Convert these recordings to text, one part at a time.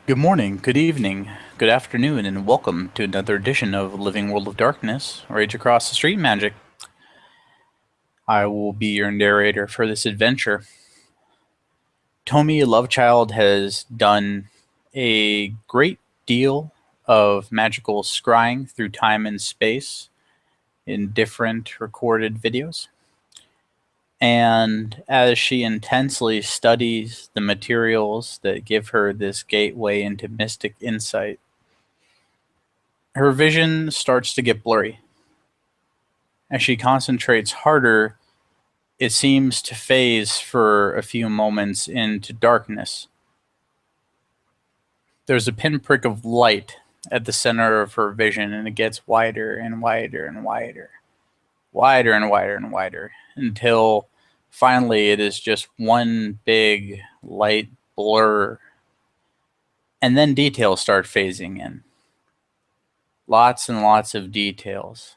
Good morning, good evening, good afternoon, and welcome to another edition of Living World of Darkness, Rage Across the Street Magic. I will be your narrator for this adventure. Tomi Lovechild has done a great deal of magical scrying through time and space in different recorded videos. And as she intensely studies the materials that give her this gateway into mystic insight, her vision starts to get blurry. As she concentrates harder, it seems to phase for a few moments into darkness. There's a pinprick of light at the center of her vision, and it gets wider and wider and wider, wider and wider and wider, until finally it is just one big light blur. And then details start phasing in. Lots and lots of details.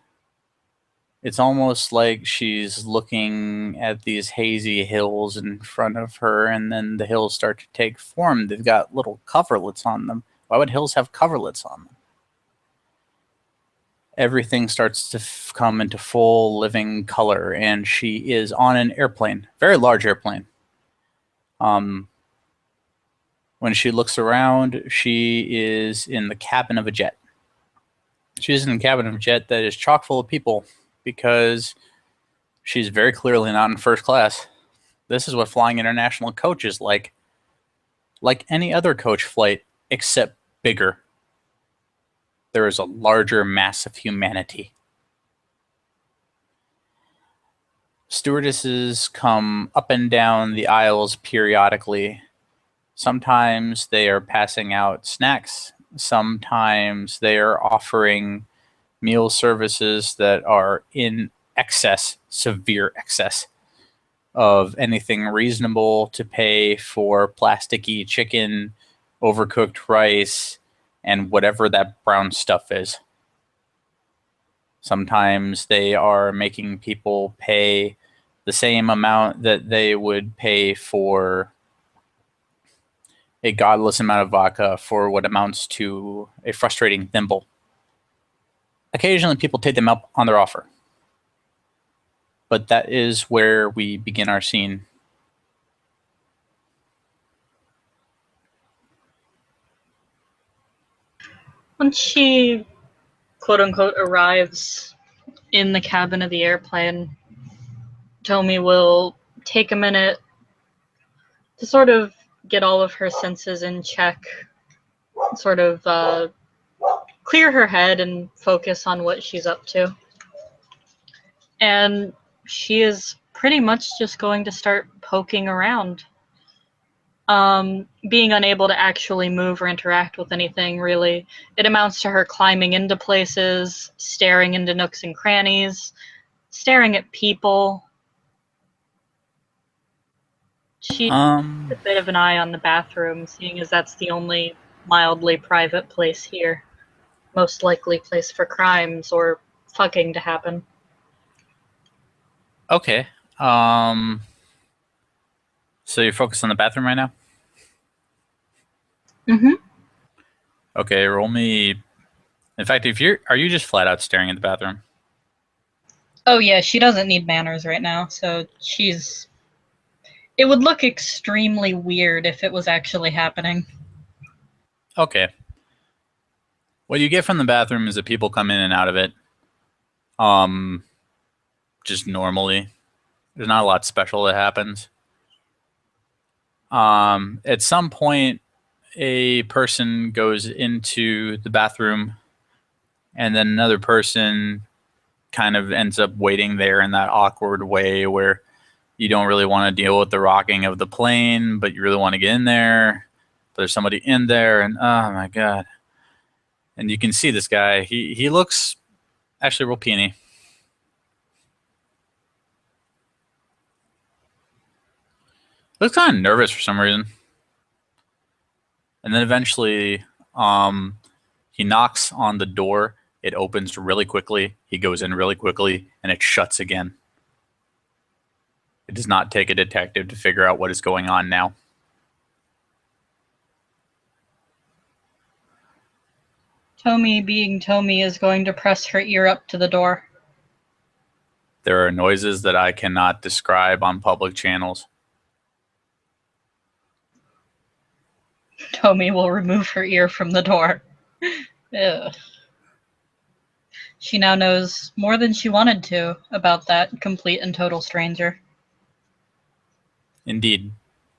It's almost like she's looking at these hazy hills in front of her, and then the hills start to take form. They've got little coverlets on them. Why would hills have coverlets on them? Everything starts to come into full living color, and she is on an airplane, very large airplane. When she looks around, she is in the cabin of a jet. She's in the cabin of a jet that is chock full of people because she's very clearly not in first class. This is what flying international coach is like. Like any other coach flight, except bigger. There is a larger mass of humanity. Stewardesses come up and down the aisles periodically. Sometimes they are passing out snacks. Sometimes they are offering meal services that are in excess, severe excess of anything reasonable to pay for plasticky chicken, overcooked rice, and whatever that brown stuff is. Sometimes they are making people pay the same amount that they would pay for a godless amount of vodka for what amounts to a frustrating thimble. Occasionally, people take them up on their offer. But that is where we begin our scene. Once she, quote unquote, arrives in the cabin of the airplane, Tomi will take a minute to sort of get all of her senses in check, sort of clear her head and focus on what she's up to. And she is pretty much just going to start poking around. Being unable to actually move or interact with anything, really. It amounts to her climbing into places, staring into nooks and crannies, staring at people. She keeps a bit of an eye on the bathroom, seeing as that's the only mildly private place here. Most likely place for crimes or fucking to happen. Okay. So you're focused on the bathroom right now? Mm-hmm. Okay, roll me. In fact, are you just flat out staring at the bathroom? Oh yeah, she doesn't need manners right now, so she's... It would look extremely weird if it was actually happening. Okay. What you get from the bathroom is that people come in and out of it. Um, just normally. There's not a lot special that happens. At some point, a person goes into the bathroom, and then another person kind of ends up waiting there in that awkward way where you don't really want to deal with the rocking of the plane, but you really want to get in there. But there's somebody in there, and oh my god! And you can see this guy. He looks actually real peony. Looks kind of nervous for some reason. And then eventually, he knocks on the door. It opens really quickly. He goes in really quickly, and it shuts again. It does not take a detective to figure out what is going on now. Tomi, being Tomi, is going to press her ear up to the door. There are noises that I cannot describe on public channels. Tomi will remove her ear from the door. Ugh. She now knows more than she wanted to about that complete and total stranger. Indeed.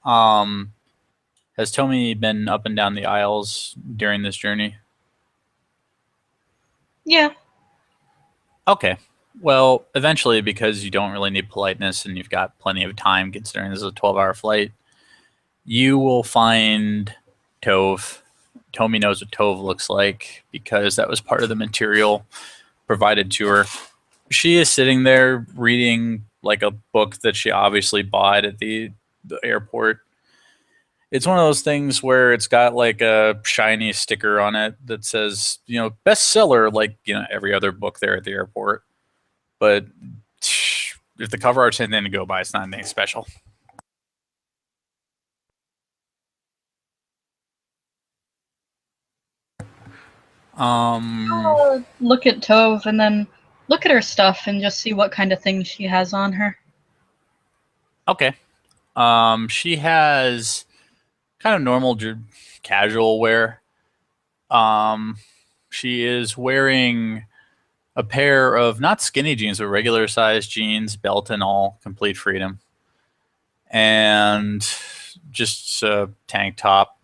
Has Tomi been up and down the aisles during this journey? Yeah. Okay. Well, eventually, because you don't really need politeness and you've got plenty of time considering this is a 12-hour flight, you will find Tove. Tomi knows what Tove looks like because that was part of the material provided to her. She is sitting there reading like a book that she obviously bought at the airport. It's one of those things where it's got like a shiny sticker on it that says, bestseller, like, every other book there at the airport. But if the cover art's anything to go by, it's not anything special. Look at Tove and then look at her stuff and just see what kind of things she has on her. Okay. She has kind of normal casual wear. She is wearing a pair of not skinny jeans, but regular size jeans, belt and all, complete freedom. And just a tank top.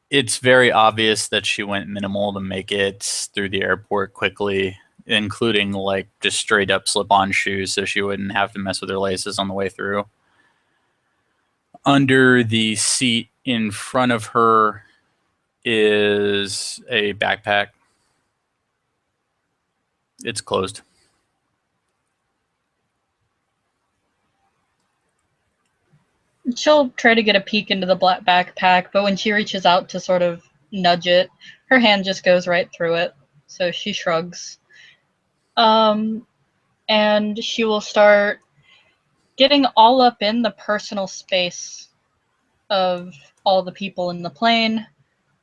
It's very obvious that she went minimal to make it through the airport quickly, including like just straight up slip-on shoes so she wouldn't have to mess with her laces on the way through. Under the seat in front of her is a backpack. It's closed. She'll try to get a peek into the black backpack, but when she reaches out to sort of nudge it, her hand just goes right through it. So she shrugs. And she will start getting all up in the personal space of all the people in the plane,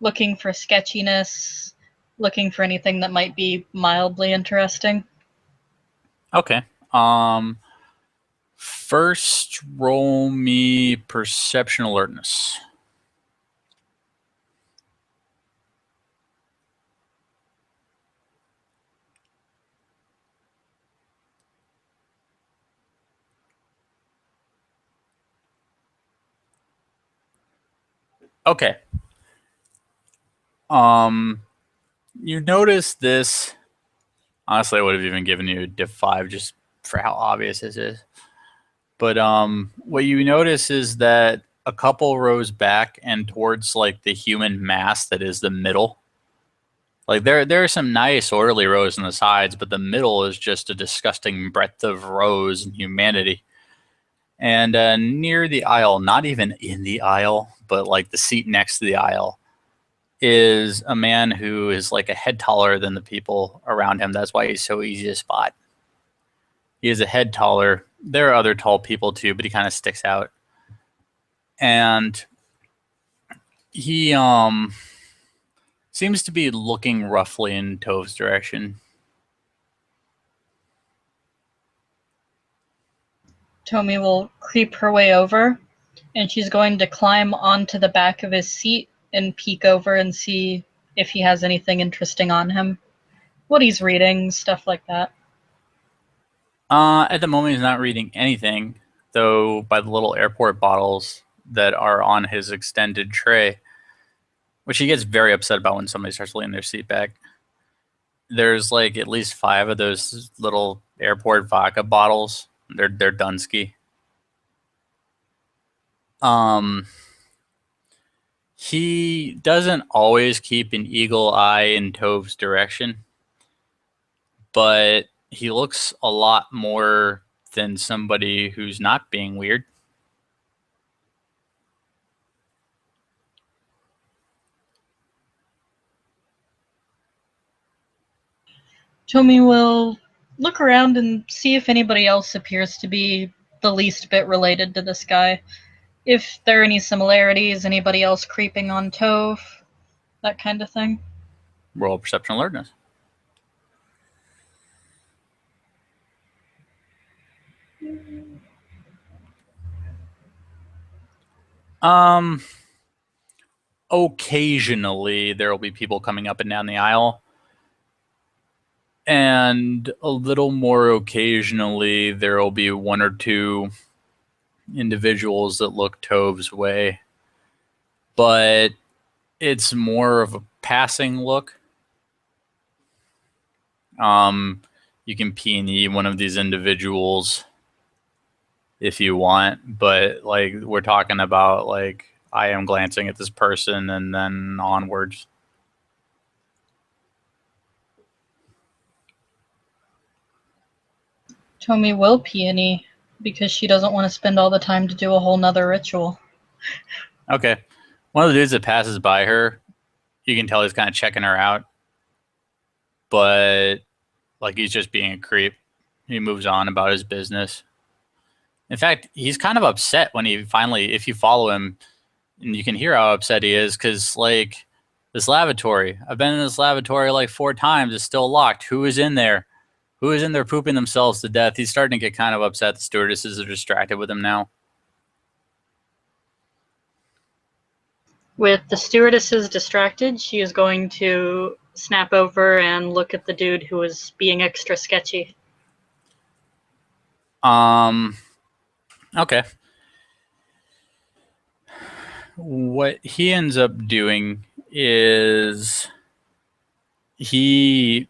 looking for sketchiness, looking for anything that might be mildly interesting. Okay. First, roll me perception alertness. Okay. You notice this. Honestly, I would have even given you a diff 5 just for how obvious this is. But what you notice is that a couple rows back and towards like the human mass that is the middle. Like there are some nice orderly rows on the sides, but the middle is just a disgusting breadth of rows and humanity. And near the aisle, not even in the aisle, but like the seat next to the aisle, is a man who is like a head taller than the people around him. That's why he's so easy to spot. He is a head taller. There are other tall people too, but he kind of sticks out. And he seems to be looking roughly in Tove's direction. Tomi will creep her way over, and she's going to climb onto the back of his seat and peek over and see if he has anything interesting on him, what he's reading, stuff like that. At the moment, he's not reading anything, though by the little airport bottles that are on his extended tray, which he gets very upset about when somebody starts leaning their seat back. There's like at least 5 of those little airport vodka bottles. They're Dunsky. He doesn't always keep an eagle eye in Tove's direction, but he looks a lot more than somebody who's not being weird. Tomi will look around and see if anybody else appears to be the least bit related to this guy. If there are any similarities, anybody else creeping on Tove, that kind of thing. Roll perception alertness. Occasionally there will be people coming up and down the aisle. And a little more occasionally there will be one or two individuals that look Tove's way. But it's more of a passing look. You can P&E one of these individuals if you want, but like we're talking about like I am glancing at this person and then onwards. Tomi will peony because she doesn't want to spend all the time to do a whole nother ritual. Okay. One of the dudes that passes by her, you can tell he's kind of checking her out, but like he's just being a creep. He moves on about his business. In fact, he's kind of upset when he finally, if you follow him, and you can hear how upset he is because, like, this lavatory, I've been in this lavatory like 4 times. It's still locked. Who is in there? Who is in there pooping themselves to death? He's starting to get kind of upset. The stewardesses are distracted with him now. With the stewardesses distracted, she is going to snap over and look at the dude who was being extra sketchy. Okay. What he ends up doing is he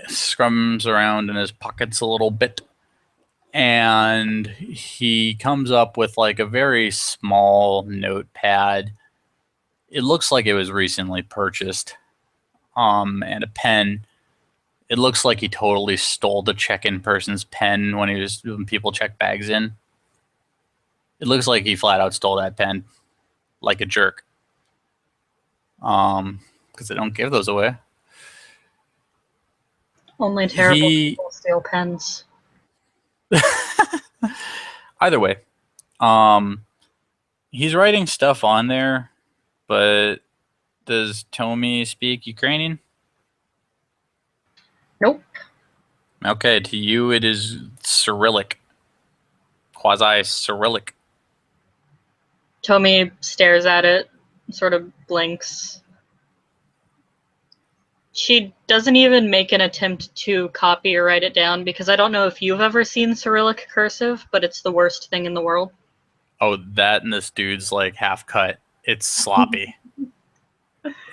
scrums around in his pockets a little bit and he comes up with like a very small notepad. It looks like it was recently purchased, and a pen. It looks like he totally stole the check-in person's pen when people check bags in. It looks like he flat out stole that pen, like a jerk. Because they don't give those away. Only terrible people steal pens. Either way, he's writing stuff on there, but does Tomi speak Ukrainian? Nope. Okay, to you it is Cyrillic. Quasi-Cyrillic. Tomi stares at it, sort of blinks. She doesn't even make an attempt to copy or write it down because I don't know if you've ever seen Cyrillic cursive, but it's the worst thing in the world. Oh, that and this dude's like half cut. It's sloppy.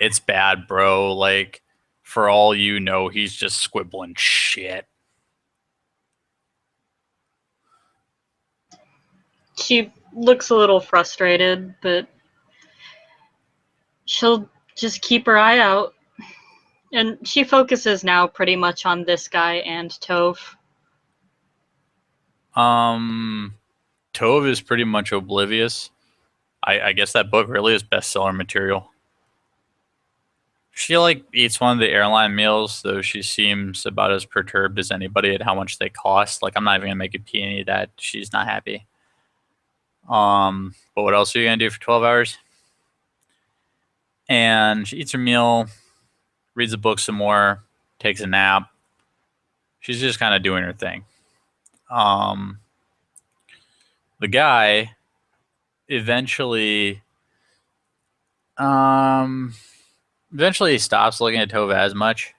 It's bad, bro. Like, for all you know, he's just squibbling shit. She looks a little frustrated, but she'll just keep her eye out. And she focuses now pretty much on this guy and Tove. Tove is pretty much oblivious. I guess that book really is bestseller material. She like eats one of the airline meals, though she seems about as perturbed as anybody at how much they cost. Like, I'm not even gonna make a peony that she's not happy. But what else are you gonna do for 12 hours? And she eats her meal, reads the book some more, takes a nap. She's just kind of doing her thing. The guy eventually stops looking at Tove as much.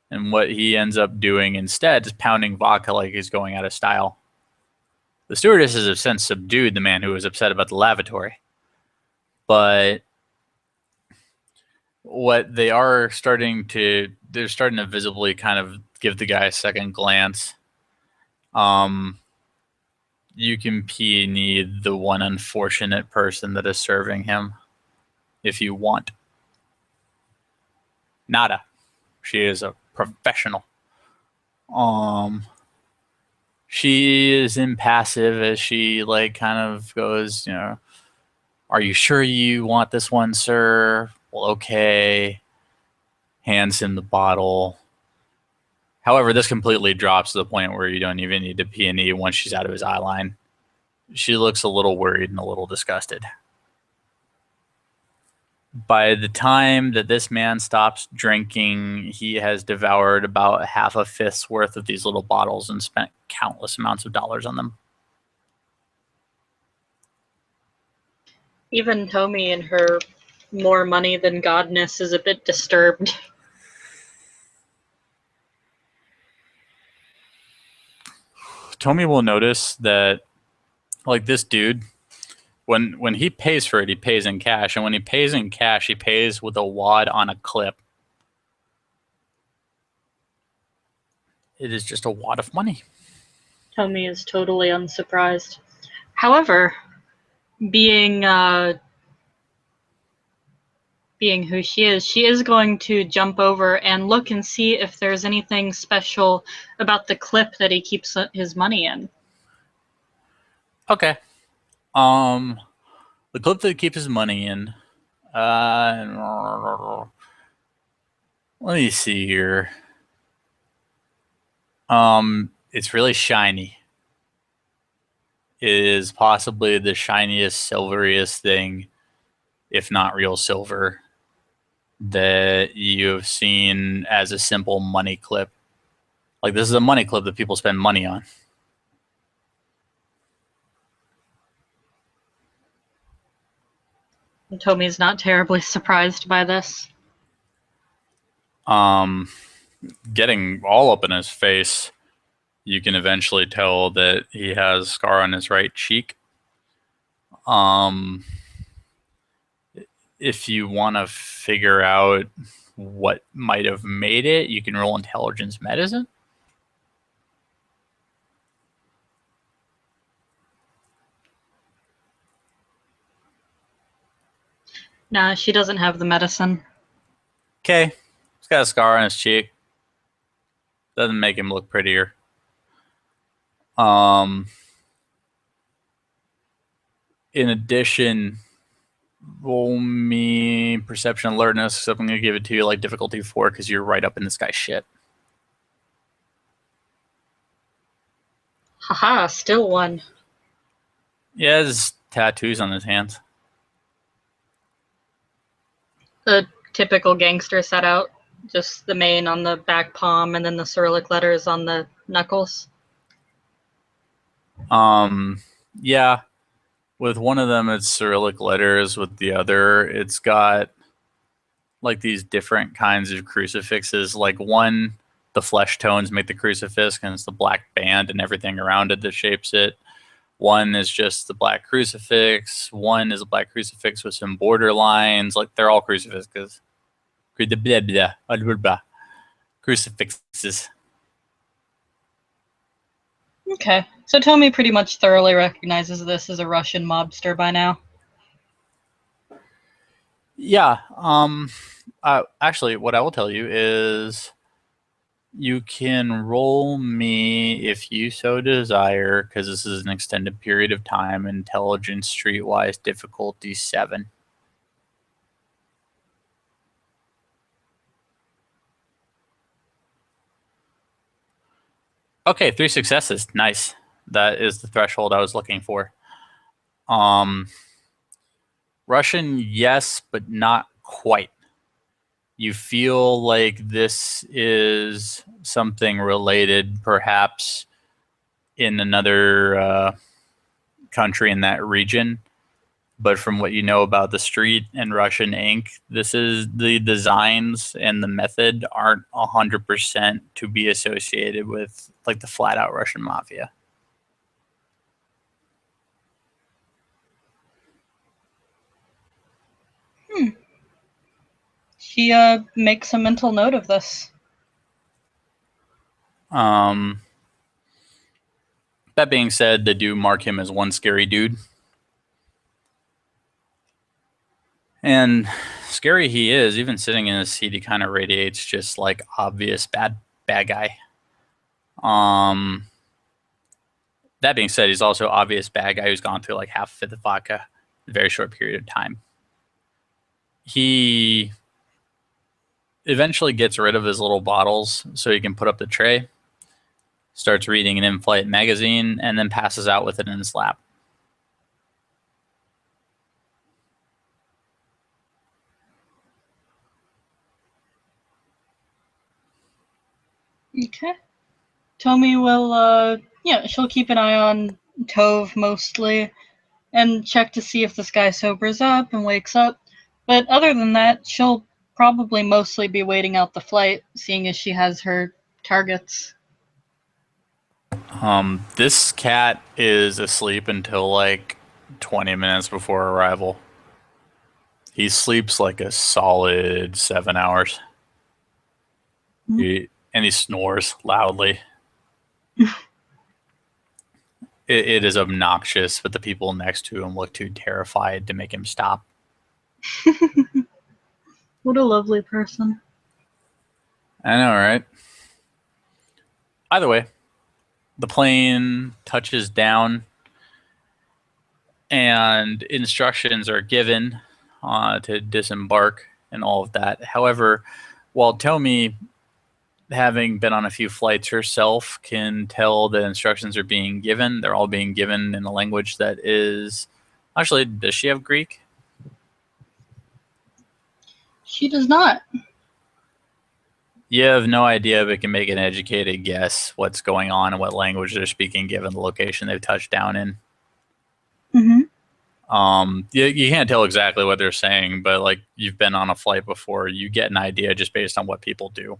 And what he ends up doing instead is pounding vodka like he's going out of style. The stewardesses have since subdued the man who was upset about the lavatory. But what they're starting to visibly kind of give the guy a second glance. You can P&E the one unfortunate person that is serving him if you want. Nada. She is a professional. She is impassive as she like kind of goes, are you sure you want this one, sir? Well, okay. Hands him the bottle. However, this completely drops to the point where you don't even need to P&E once she's out of his eye line. She looks a little worried and a little disgusted. By the time that this man stops drinking, he has devoured about half a fifth's worth of these little bottles and spent countless amounts of dollars on them. Even Tomi and her more money than godness is a bit disturbed. Tomi will notice that, like, this dude, when he pays for it, he pays in cash, and when he pays in cash, he pays with a wad on a clip. It is just a wad of money. Tomi is totally unsurprised. However, being who she is going to jump over and look and see if there's anything special about the clip that he keeps his money in. Okay. The clip that he keeps his money in. Let me see here. It's really shiny. It is possibly the shiniest, silveriest thing, if not real silver, that you've seen as a simple money clip. Like, this is a money clip that people spend money on. And Tomi's not terribly surprised by this. Getting all up in his face, you can eventually tell that he has a scar on his right cheek. If you want to figure out what might have made it, you can roll intelligence medicine. Nah, she doesn't have the medicine. Okay. He's got a scar on his cheek. Doesn't make him look prettier. In addition, roll me perception alertness. So I'm going to give it to you like difficulty 4 because you're right up in this guy's shit. Haha, still one. He has tattoos on his hands. The typical gangster setup. Just the mane on the back palm and then the Cyrillic letters on the knuckles. Yeah. With one of them, it's Cyrillic letters. With the other, it's got like these different kinds of crucifixes. Like one, the flesh tones make the crucifix, and it's the black band and everything around it that shapes it. One is just the black crucifix. One is a black crucifix with some border lines. Like, they're all crucifixes. Crucifixes. Okay, so Tomi pretty much thoroughly recognizes this as a Russian mobster by now. Yeah. Actually, what I will tell you is you can roll me, if you so desire, because this is an extended period of time, intelligence streetwise difficulty 7. Okay, 3 successes. Nice. That is the threshold I was looking for. Russian, yes, but not quite. You feel like this is something related, perhaps in another country in that region. But from what you know about the street and Russian ink, this is the designs and the method aren't 100% to be associated with like the flat out Russian mafia. She makes a mental note of this. That being said, they do mark him as one scary dude. And scary he is, even sitting in his seat, he kind of radiates just like obvious bad guy. That being said, he's also obvious bad guy who's gone through like half of the vodka in a very short period of time. He eventually gets rid of his little bottles so he can put up the tray, starts reading an in-flight magazine, and then passes out with it in his lap. Okay. Tomi will, she'll keep an eye on Tove mostly and check to see if this guy sobers up and wakes up. But other than that, she'll probably mostly be waiting out the flight, seeing as she has her targets. This cat is asleep until like 20 minutes before arrival. He sleeps like a solid 7 hours. And he snores loudly. It is obnoxious, but the people next to him look too terrified to make him stop. What a lovely person. I know, right? Either way, the plane touches down and instructions are given to disembark and all of that. However, while Tomi, having been on a few flights herself, can tell that instructions are being given, they're all being given in a language that is... Actually, does she have Greek? She does not. You have no idea, but can make an educated guess what's going on and what language they're speaking given the location they've touched down in. You can't tell exactly what they're saying, but like you've been on a flight before, you get an idea just based on what people do.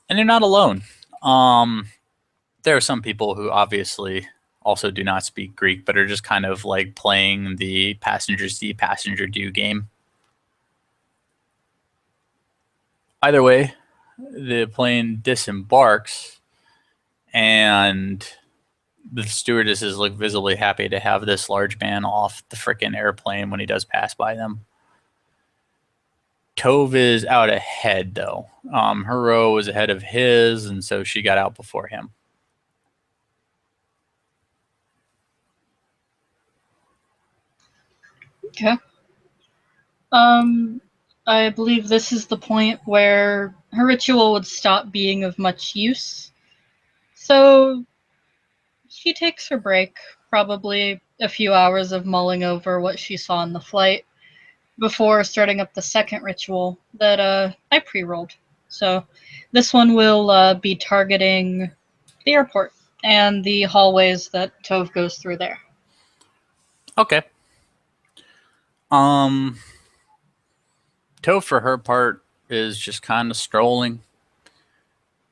And you're not alone. There are some people who obviously also do not speak Greek, but are just kind of like playing the passenger see, passenger do game. Either way, the plane disembarks, and the stewardesses look visibly happy to have this large man off the frickin' airplane when he does pass by them. Tove is out ahead, though. Her row was ahead of his, and so she got out before him. Okay. I believe this is the point where her ritual would stop being of much use. So she takes her break, probably a few hours of mulling over what she saw in the flight, before starting up the second ritual that I pre-rolled. So this one will be targeting the airport and the hallways that Tove goes through there. Okay. Tove, for her part, is just kind of strolling.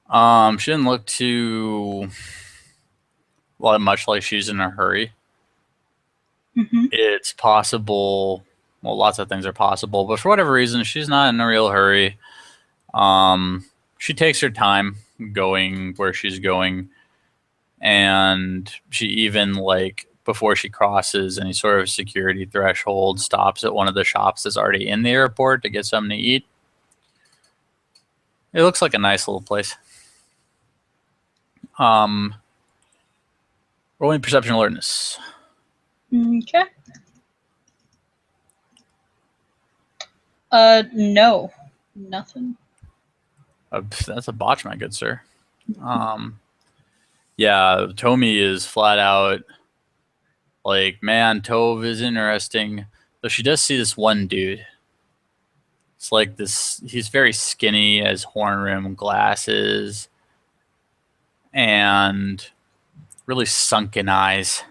She didn't look too much like she's in a hurry. It's possible. Well, lots of things are possible, but for whatever reason, she's not in a real hurry. She takes her time going where she's going, and she even, like, before she crosses any sort of security threshold, stops at one of the shops that's already in the airport to get something to eat. It looks like a nice little place. Rolling perception alertness. Okay. No. Nothing. That's a botch, my good sir. Yeah, Tomi is flat out like, man, Tove is interesting. Though she does see this one dude. It's like this, he's very skinny, has horn rim glasses, and really sunken eyes.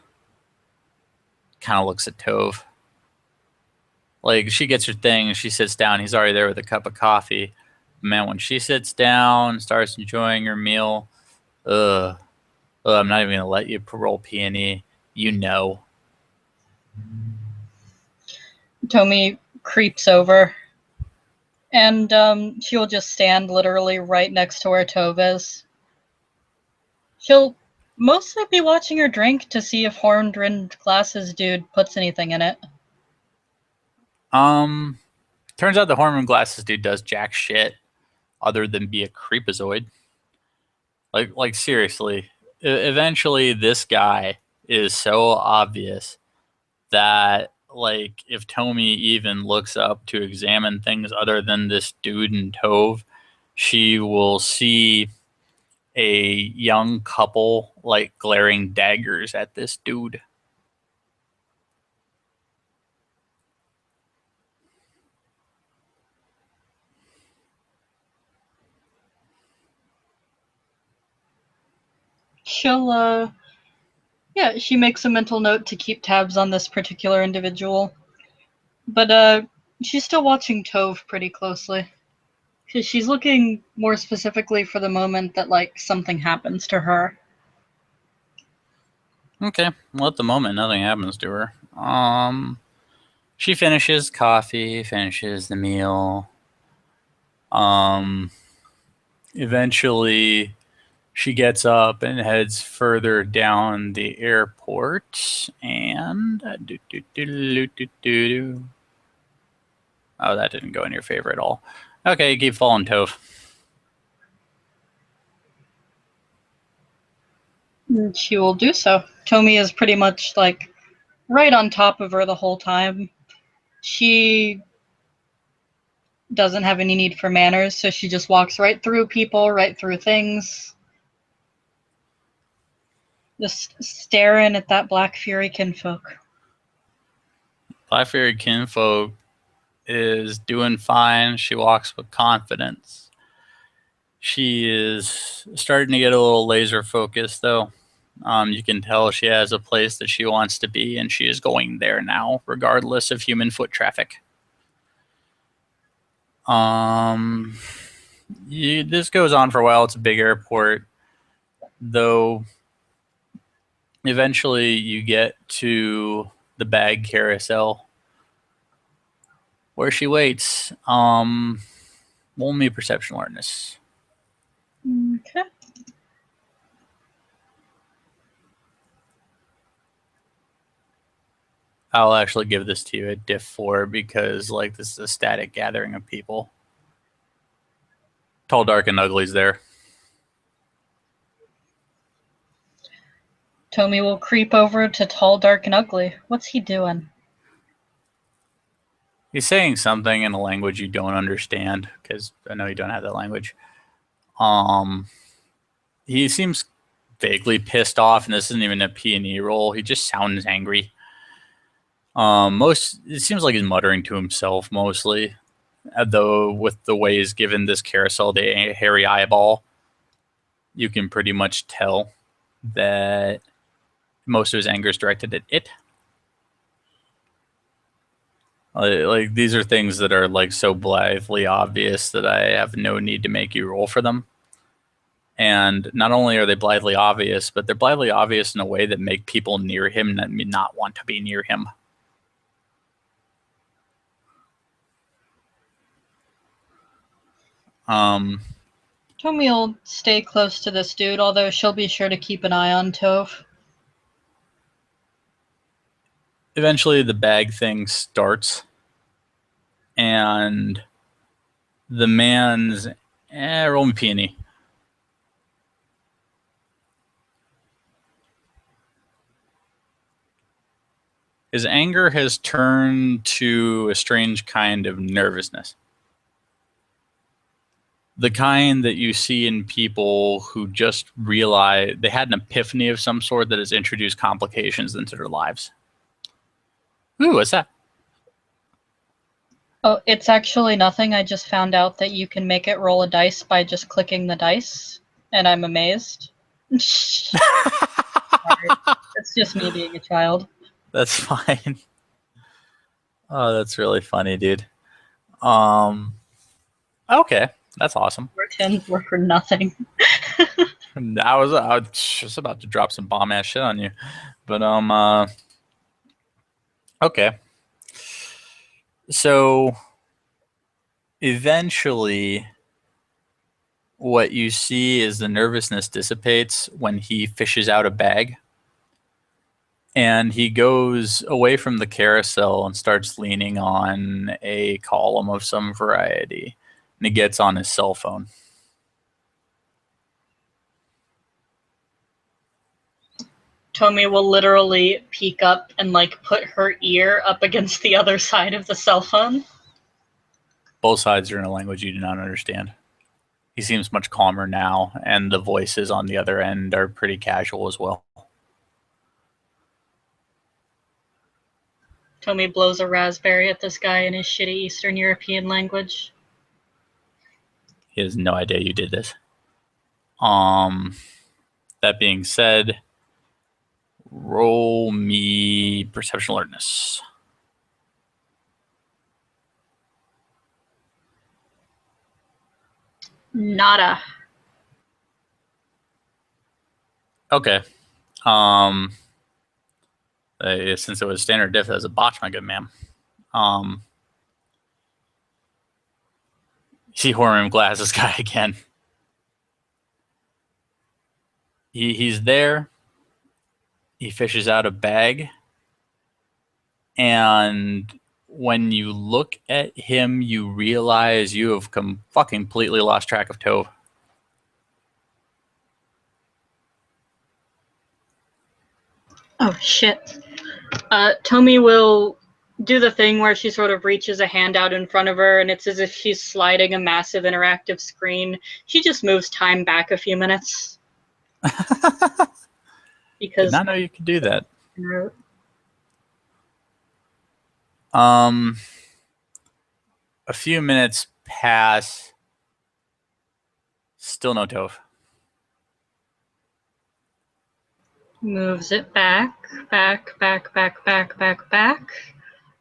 Kind of looks at Tove. Like, she gets her thing, she sits down, he's already there with a cup of coffee. Man, when she sits down, starts enjoying her meal, I'm not even gonna let you roll P&E. You know. Tomi creeps over, and she'll just stand literally right next to where Tove is. She'll mostly be watching her drink to see if horn-rimmed glasses dude puts anything in it. Turns out the horn rim glasses dude does jack shit other than be a creepazoid. Like seriously, eventually this guy is so obvious that, like, if Tomi even looks up to examine things other than this dude and Tove, she will see a young couple like glaring daggers at this dude. She'll, yeah, she makes a mental note to keep tabs on this particular individual. But, she's still watching Tove pretty closely. She's looking more specifically for the moment that, like, something happens to her. Okay. Well, at the moment, nothing happens to her. She finishes coffee, finishes the meal. Eventually, she gets up and heads further down the airport. And oh, that didn't go in your favor at all. Okay, keep following Tove. She will do so. Tomi is pretty much like right on top of her the whole time. She doesn't have any need for manners, so she just walks right through people, right through things. Just staring at that Black Fury kinfolk. Black Fury kinfolk is doing fine. She walks with confidence. She is starting to get a little laser focused, though. You can tell she has a place that she wants to be, and she is going there now, regardless of human foot traffic. This goes on for a while. It's a big airport, though. Eventually, you get to the bag carousel, where she waits. Roll me perception awareness. Okay. I'll actually give this to you at diff 4 because like this is a static gathering of people. Tall, dark, and ugly's there. Tomi will creep over to Tall, Dark, and Ugly. What's he doing? He's saying something in a language you don't understand because I know you don't have that language. He seems vaguely pissed off, and this isn't even a P&E roll. He just sounds angry. It seems like he's muttering to himself mostly, though with the way he's given this carousel the hairy eyeball, you can pretty much tell that most of his anger is directed at it. Like these are things that are like so blithely obvious that I have no need to make you roll for them. And not only are they blithely obvious, but they're blithely obvious in a way that make people near him not want to be near him. Tomi will stay close to this dude, although she'll be sure to keep an eye on Tove. Eventually, the bag thing starts, and the man's roll me P&E. His anger has turned to a strange kind of nervousness. The kind that you see in people who just realize they had an epiphany of some sort that has introduced complications into their lives. Ooh, what's that? Oh, it's actually nothing. I just found out that you can make it roll a dice by just clicking the dice, and I'm amazed. Sorry. It's just me being a child. That's fine. Oh, that's really funny, dude. Okay, that's awesome. Your 10s were for nothing. I was just about to drop some bomb ass shit on you, but okay. So eventually, what you see is the nervousness dissipates when he fishes out a bag, and he goes away from the carousel and starts leaning on a column of some variety, and he gets on his cell phone. Tomi will literally peek up and like put her ear up against the other side of the cell phone. Both sides are in a language you do not understand. He seems much calmer now, and the voices on the other end are pretty casual as well. Tomi blows a raspberry at this guy in his shitty Eastern European language. He has no idea you did this. That being said, roll me perception alertness. Nada. Okay. Since it was standard diff, that's a botch, my good man. You see Hormon Glass' guy again. He's there. He fishes out a bag. And when you look at him, you realize you have fucking completely lost track of Tove. Oh, shit. Tomi will do the thing where she sort of reaches a hand out in front of her, and it's as if she's sliding a massive interactive screen. She just moves time back a few minutes. Did not know you could do that. A few minutes pass. Still no Tove. Moves it back.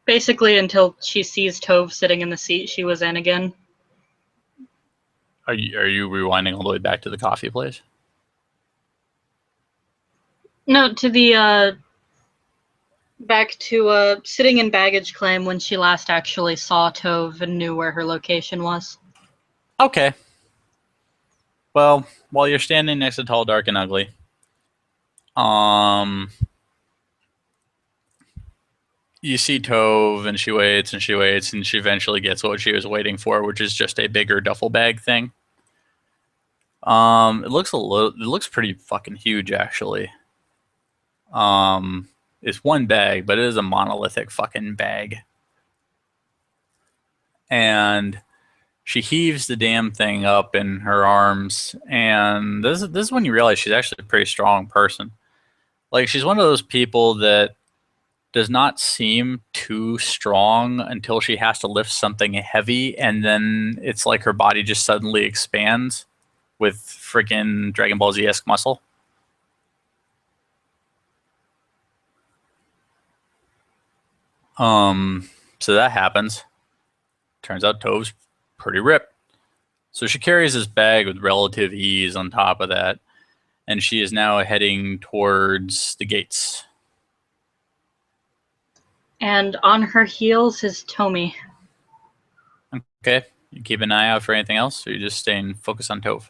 Basically until she sees Tove sitting in the seat she was in again. Are you rewinding all the way back to the coffee place? No, to the back to sitting in baggage claim when she last actually saw Tove and knew where her location was. Okay. Well, while you're standing next to Tall, Dark, and Ugly, you see Tove, and she waits, and she waits, and she eventually gets what she was waiting for, which is just a bigger duffel bag thing. It looks pretty fucking huge, actually. It's one bag, but it is a monolithic fucking bag. And she heaves the damn thing up in her arms, and this is when you realize she's actually a pretty strong person. Like, she's one of those people that does not seem too strong until she has to lift something heavy, and then it's like her body just suddenly expands with freaking Dragon Ball Z-esque muscle. So that happens. Turns out Tove's pretty ripped. So she carries this bag with relative ease on top of that, and she is now heading towards the gates. And on her heels is Tomi. Okay. You keep an eye out for anything else, or you just staying focused on Tove?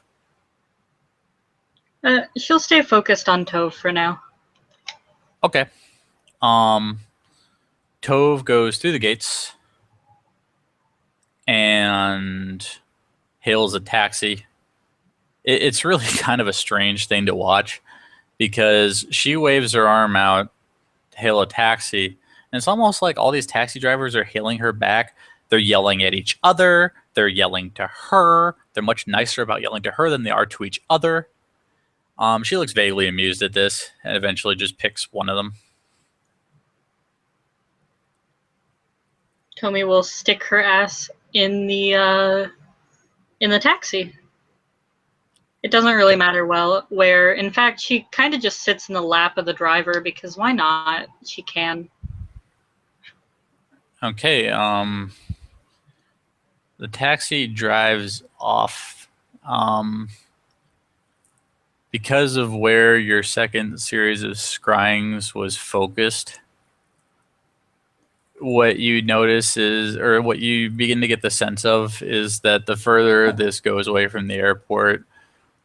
She'll stay focused on Tove for now. Okay. Tove goes through the gates and hails a taxi. It's really kind of a strange thing to watch because she waves her arm out to hail a taxi, and it's almost like all these taxi drivers are hailing her back. They're yelling at each other. They're yelling to her. They're much nicer about yelling to her than they are to each other. She looks vaguely amused at this and eventually just picks one of them. Tomi will stick her ass in the taxi. It doesn't really matter where. In fact, she kind of just sits in the lap of the driver because why not? She can. Okay. The taxi drives off. Because of where your second series of scryings was focused, what you notice is, or what you begin to get the sense of, is that the further this goes away from the airport,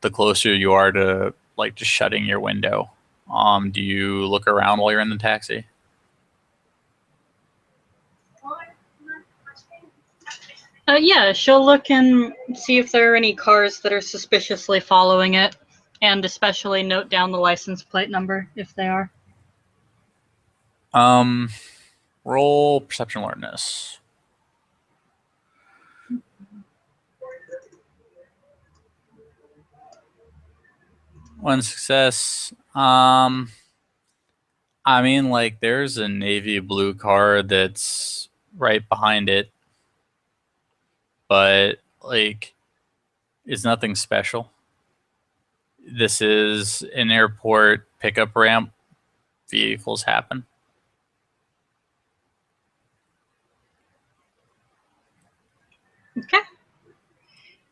the closer you are to like just shutting your window. Do you look around while you're in the taxi? Yeah, she'll look and see if there are any cars that are suspiciously following it, and especially note down the license plate number if they are. Roll perception alertness. One success. I mean, like, there's a navy blue car that's right behind it, but like, it's nothing special. This is an airport pickup ramp. Vehicles happen. Okay.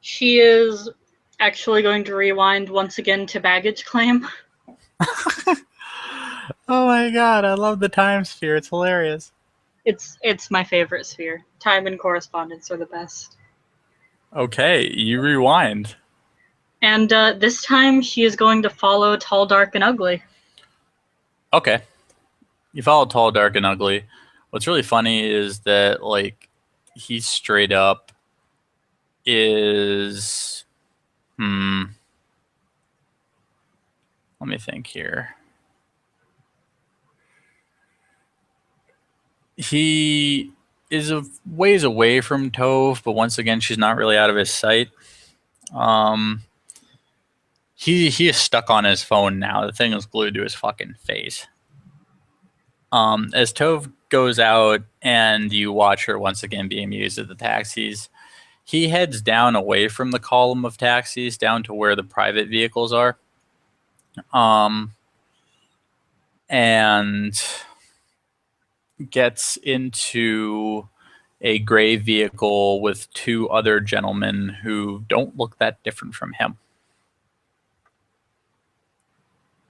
She is actually going to rewind once again to baggage claim. Oh my god, I love the time sphere. It's hilarious. It's my favorite sphere. Time and correspondence are the best. Okay, you rewind. And this time she is going to follow Tall, Dark, and Ugly. Okay. You follow Tall, Dark, and Ugly. What's really funny is that, like, he straight up is. Let me think here. He is a ways away from Tove, but once again, she's not really out of his sight. He is stuck on his phone now. The thing is glued to his fucking face. As Tove goes out and you watch her once again be amused at the taxis, he heads down away from the column of taxis down to where the private vehicles are. And gets into a gray vehicle with two other gentlemen who don't look that different from him.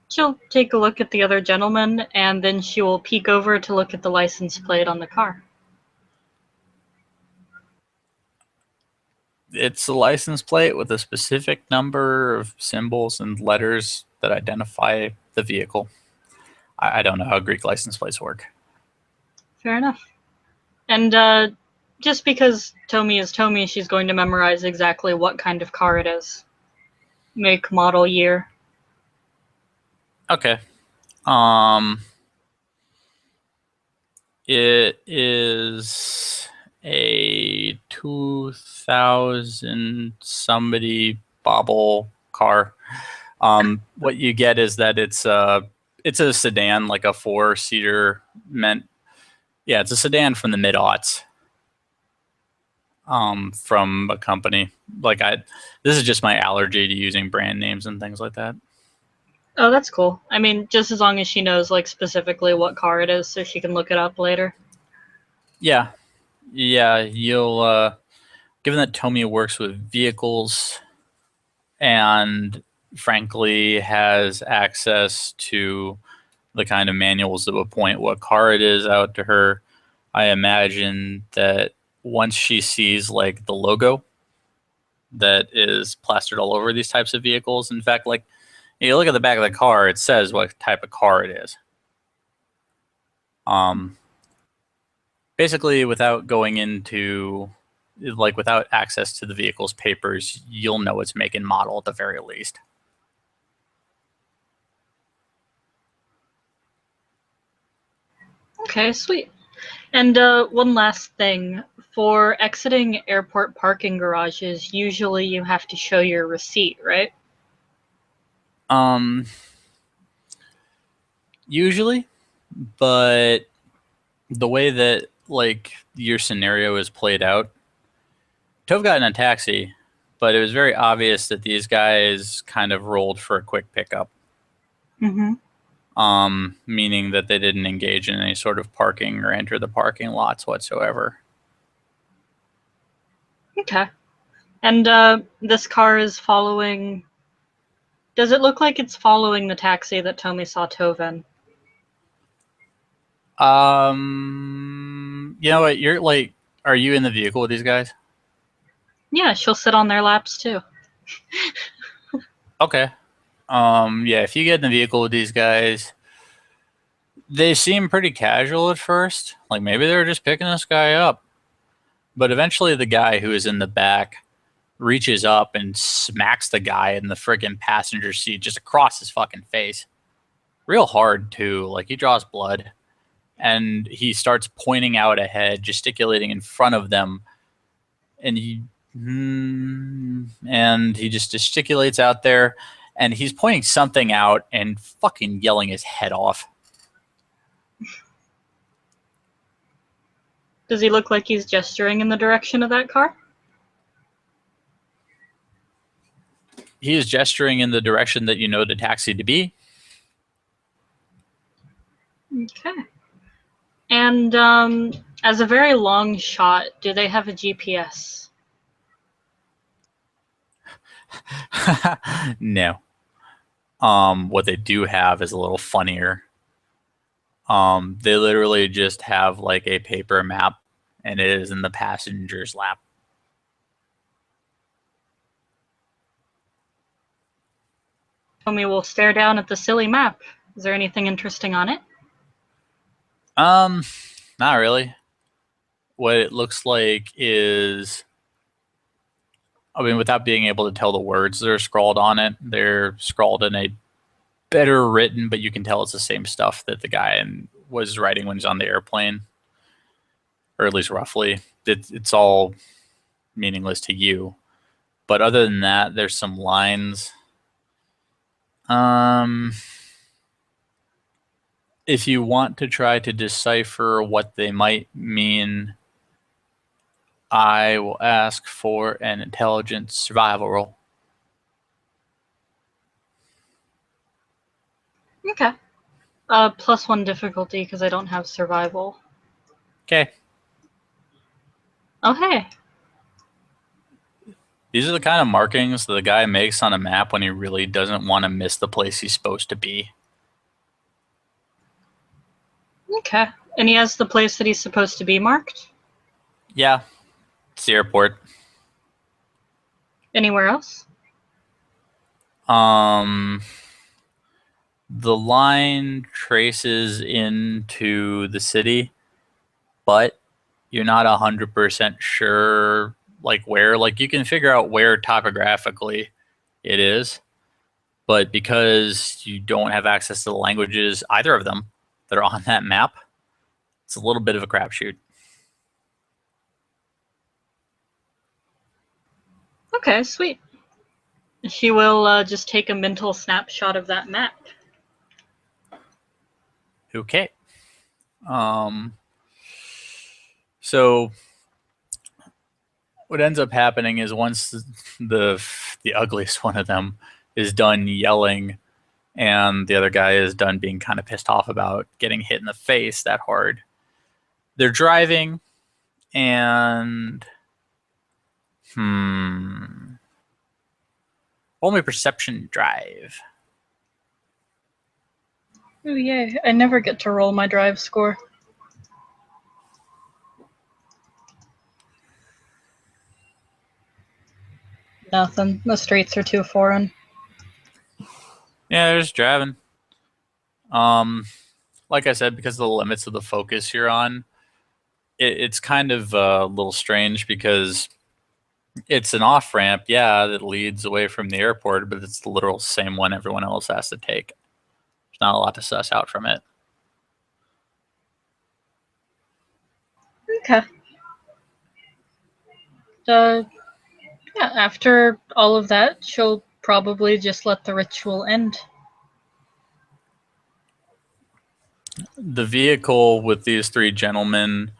She'll take a look at the other gentleman, and then she will peek over to look at the license plate on the car. It's a license plate with a specific number of symbols and letters that identify the vehicle. I don't know how Greek license plates work. Fair enough. And just because Tomi is Tomi, she's going to memorize exactly what kind of car it is. Make, model, year. Okay. It is a 2000 somebody bobble car. What you get is that it's a sedan, like a 4-seater meant. Yeah, it's a sedan from the mid-aughts. From a company this is just my allergy to using brand names and things like that. Oh, that's cool. I mean, just as long as she knows, like, specifically what car it is so she can look it up later. Yeah, you'll given that Tomi works with vehicles and frankly has access to the kind of manuals that would point what car it is out to her, I imagine that once she sees like the logo that is plastered all over these types of vehicles, in fact, like you look at the back of the car, it says what type of car it is. Basically, without going into without access to the vehicle's papers, you'll know its make and model at the very least. Okay, sweet. And one last thing. For exiting airport parking garages, usually you have to show your receipt, right? Usually, but the way that like your scenario is played out, Tove got in a taxi, but it was very obvious that these guys kind of rolled for a quick pickup. Mm-hmm. Meaning that they didn't engage in any sort of parking or enter the parking lots whatsoever. Okay. And this car is following. Does it look like it's following the taxi that Tomi saw Tove in? You know what? You're like, are you in the vehicle with these guys? Yeah, she'll sit on their laps too. Okay. Yeah, if you get in the vehicle with these guys, they seem pretty casual at first. Like maybe they were just picking this guy up. But eventually the guy who is in the back reaches up and smacks the guy in the friggin' passenger seat just across his fucking face. Real hard too. Like he draws blood. And he starts pointing out ahead, gesticulating in front of them. And he just gesticulates out there. And he's pointing something out and fucking yelling his head off. Does he look like he's gesturing in the direction of that car? He is gesturing in the direction that you know the taxi to be. Okay. And as a very long shot, do they have a GPS? No. What they do have is a little funnier. They literally just have like a paper map, and it is in the passenger's lap. Tommy will stare down at the silly map. Is there anything interesting on it? Not really. What it looks like is, I mean, without being able to tell the words that are scrawled on it, they're scrawled in a better written, but you can tell it's the same stuff that the guy was writing when he's on the airplane, or at least roughly. It's all meaningless to you. But other than that, there's some lines. If you want to try to decipher what they might mean, I will ask for an intelligence survival roll. Okay. +1 difficulty because I don't have survival. Okay. Oh, hey. These are the kind of markings that the guy makes on a map when he really doesn't want to miss the place he's supposed to be. Okay. And he has the place that he's supposed to be marked? Yeah, it's the airport. Anywhere else? The line traces into the city, but you're not 100% sure like where. Like you can figure out where topographically it is, but because you don't have access to the languages, either of them, that are on that map, it's a little bit of a crapshoot. Okay, sweet. She will just take a mental snapshot of that map. Okay. So what ends up happening is once the ugliest one of them is done yelling, and the other guy is done being kind of pissed off about getting hit in the face that hard, they're driving, and roll me perception drive. Oh, yay. I never get to roll my drive score. Nothing. The streets are too foreign. Yeah, they're just driving. Like I said, because of the limits of the focus you're on, it's kind of a little strange because it's an off ramp, yeah, that leads away from the airport, but it's the literal same one everyone else has to take. There's not a lot to suss out from it. Okay. Yeah, after all of that, she'll probably just let the ritual end. The vehicle with these three gentlemen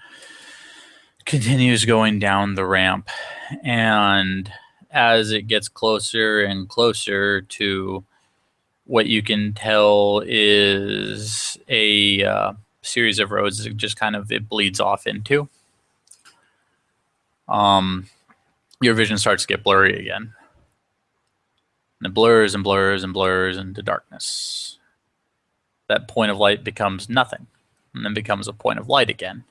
continues going down the ramp, and as it gets closer and closer to what you can tell is a series of roads that just kind of it bleeds off into, your vision starts to get blurry again. And it blurs and blurs and blurs into darkness. That point of light becomes nothing, and then becomes a point of light again.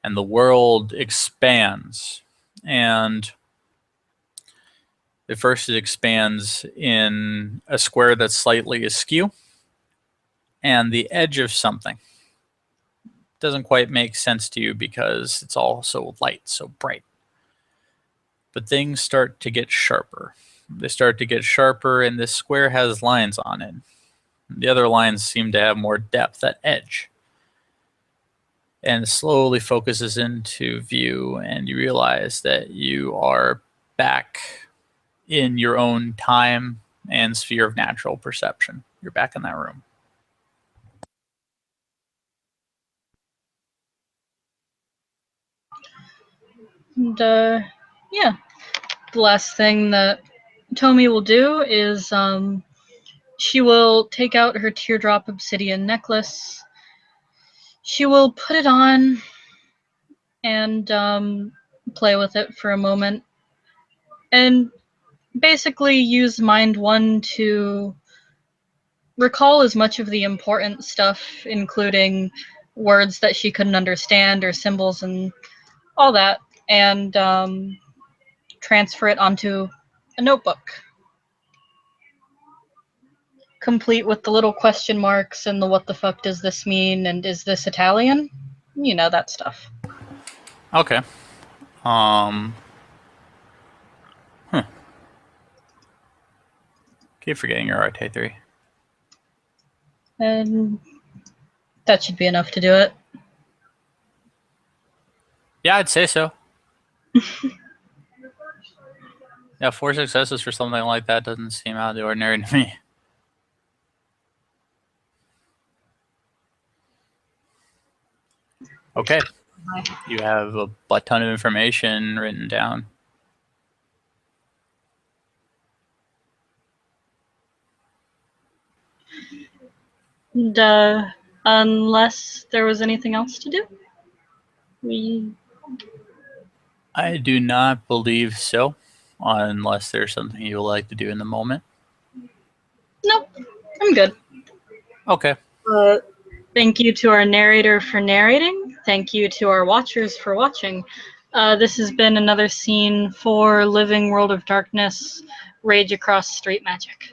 And the world expands. And at first it expands in a square that's slightly askew, and the edge of something doesn't quite make sense to you because it's all so light, so bright. But things start to get sharper. They start to get sharper, and this square has lines on it. The other lines seem to have more depth at edge. And slowly focuses into view, and you realize that you are back in your own time and sphere of natural perception. You're back in that room. And, yeah. The last thing that Tomi will do is she will take out her teardrop obsidian necklace. She will put it on and play with it for a moment, and basically use Mind One to recall as much of the important stuff, including words that she couldn't understand or symbols and all that, and transfer it onto a notebook, complete with the little question marks and the what the fuck does this mean and is this Italian? You know, that stuff. Okay. Keep forgetting your RT 3. And that should be enough to do it. Yeah, I'd say so. Yeah, 4 successes for something like that doesn't seem out of the ordinary to me. Okay. You have a butt ton of information written down. And unless there was anything else to do, I do not believe so, unless there's something you would like to do in the moment. Nope, I'm good. Okay. Thank you to our narrator for narrating. Thank you to our watchers for watching. This has been another scene for Living World of Darkness, Rage Across Street Magic.